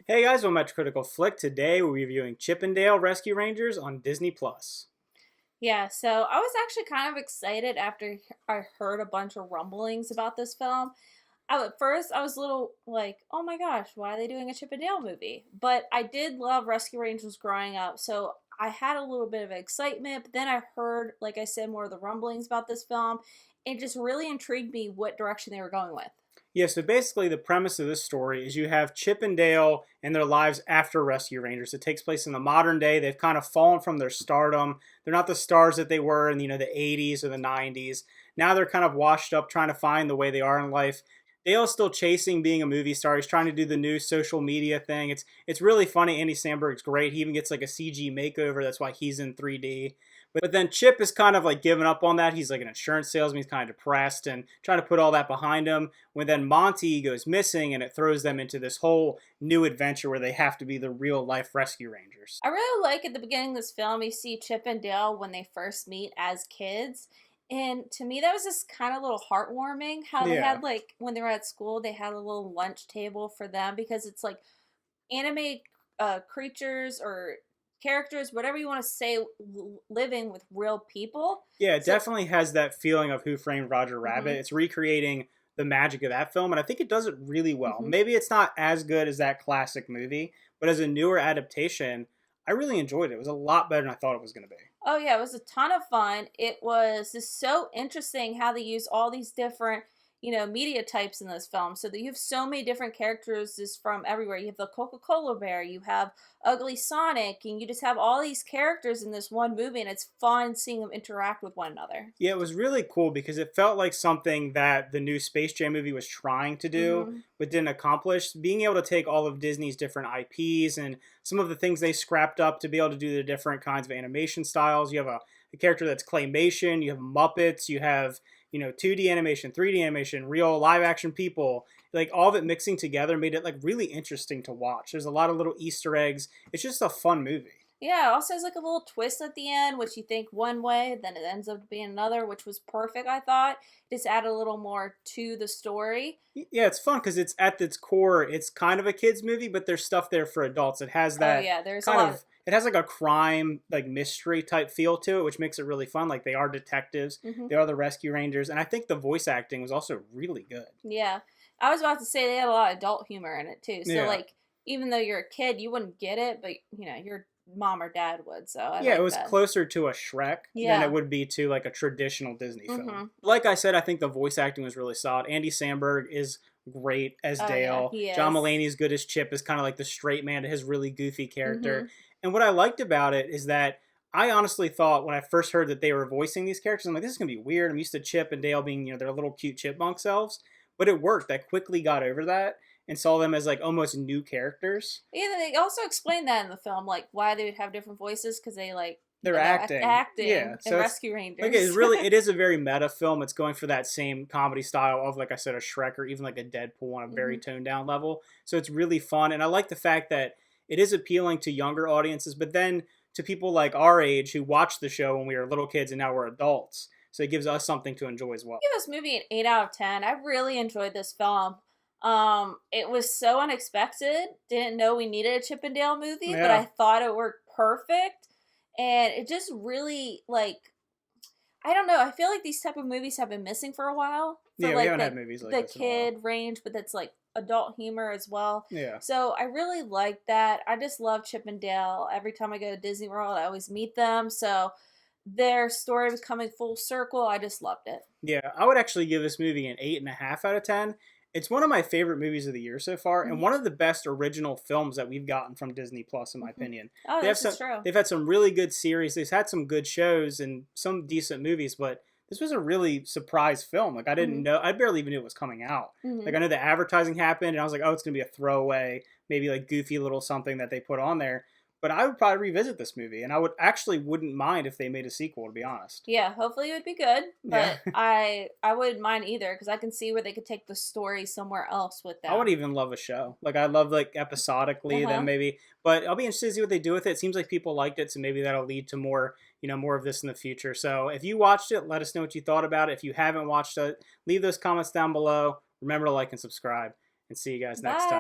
Hey guys, welcome back to Critical Flick. Today we're reviewing Chip and Dale Rescue Rangers on Disney Plus. Yeah, so I was actually kind of excited after I heard a bunch of rumblings about this film. At first, I was a little like, oh my gosh, why are they doing a Chip and Dale movie? But I did love Rescue Rangers growing up, so I had a little bit of excitement. But then I heard, like I said, more of the rumblings about this film. It just really intrigued me what direction they were going with. Yeah, so basically the premise of this story is you have Chip and Dale and their lives after Rescue Rangers. It takes place in the modern day. They've kind of fallen from their stardom. They're not the stars that they were in the 80s or the 90s. Now they're kind of washed up trying to find the way they are in life. Dale's still chasing being a movie star. He's trying to do the new social media thing. It's really funny. Andy Samberg's great. He even gets like a CG makeover. That's why he's in 3D. But then Chip is kind of like giving up on that. He's like an insurance salesman. He's kind of depressed and trying to put all that behind him. When then Monty goes missing and it throws them into this whole new adventure where they have to be the real life rescue rangers. I really like at the beginning of this film, you see Chip and Dale when they first meet as kids. And to me, that was just kind of a little heartwarming how they Yeah. had, like, when they were at school, they had a little lunch table for them because it's like anime creatures or characters, whatever you want to say, living with real people. Yeah, it So, definitely has that feeling of Who Framed Roger Rabbit. hmm It's recreating the magic of that film, and I think it does it really well. hmm Maybe it's not as good as that classic movie, but as a newer adaptation, I really enjoyed it. It was a lot better than I thought it was going to be. Oh yeah, it was a ton of fun. It was just so interesting how they use all these different, media types in this film. So that you have so many different characters just from everywhere. You have the Coca-Cola bear, you have Ugly Sonic, and you just have all these characters in this one movie, and it's fun seeing them interact with one another. Yeah, it was really cool because it felt like something that the new Space Jam movie was trying to do, hmm but didn't accomplish. Being able to take all of Disney's different IPs and some of the things they scrapped up to be able to do the different kinds of animation styles. You have a character that's claymation, you have Muppets, you have 2D animation, 3D animation, real live action people. Like all of it mixing together made it like really interesting to watch. There's a lot of little Easter eggs. It's just a fun movie. Yeah, it also has like a little twist at the end, which you think one way, then it ends up being another, which was perfect, I thought. Just add a little more to the story. Yeah, it's fun because it's at its core, it's kind of a kids movie, but there's stuff there for adults. It has Oh that yeah, there's a kind lot of. of it has like a crime like mystery type feel to it, which makes it really fun. Like they are detectives, Mhm. they are the rescue rangers, and I think the voice acting was also really good. Yeah. I was about to say they had a lot of adult humor in it too. So Yeah. like even though you're a kid, you wouldn't get it, but your mom or dad would. So I Yeah, it like was that. closer to a Shrek than it Yeah. would be to like a traditional Disney film. Mhm. Like I said, I think the voice acting was really solid. Andy Samberg is great as Oh yeah, Dale. he John is. Mulaney is good as Chip, is kind of like the straight man to his really goofy character. Mhm. And what I liked about it is that I honestly thought when I first heard that they were voicing these characters, I'm like, this is gonna be weird. I'm used to Chip and Dale being, their little cute chipmunk selves. But it worked. I quickly got over that and saw them as like almost new characters. Yeah, they also explained that in the film, like why they would have different voices because they like They're they're acting. Yeah. acting in So it's Rescue like it's Rangers. really it is a very meta film. It's going for that same comedy style of, like I said, a Shrek or even like a Deadpool on a very hmm toned down level. So it's really fun, and I like the fact that it is appealing to younger audiences, but then to people like our age who watched the show when we were little kids and now we're adults. So it gives us something to enjoy as well. Give this movie an 8 out of 10. I really enjoyed this film. It was so unexpected. Didn't know we needed a Chippendale movie, but I Yeah. thought it worked perfect. And it just really like I don't know. I feel like these type of movies have been missing for a while for Yeah, we like haven't the had movies like the this in a while. kid range, but that's like adult humor as well. Yeah. So I really like that. I just love Chippendale. Every time I go to Disney World, I always meet them. So their story was coming full circle. I just loved it. Yeah, I would actually give this movie an 8.5 out of 10. It's one of my favorite movies of the year so far, and Mhm. one of the best original films that we've gotten from Disney Plus, in my Mhm. opinion. Oh, They have this some, is true. they've had some really good series. They've had some good shows and some decent movies, but this was a really surprise film. Like I didn't Mhm. know, I barely even knew it was coming out. Like Mhm. I know the advertising happened, and I was like, oh, it's gonna be a throwaway, maybe like goofy little something that they put on there. But I would probably revisit this movie, and I would actually wouldn't mind if they made a sequel, to be honest. Yeah, hopefully it would be good, Yeah. but I wouldn't mind either because I can see where they could take the story somewhere else with I would that. even love a show. Like I love like episodically, then Uh-huh. maybe. But I'll be interested to see what they do with it. It seems like people liked it, so maybe that'll lead to more, more of this in the future. So if you watched it, let us know what you thought about it. If you haven't watched it, leave those comments down below. Remember to like and subscribe, and see you guys next Bye. time.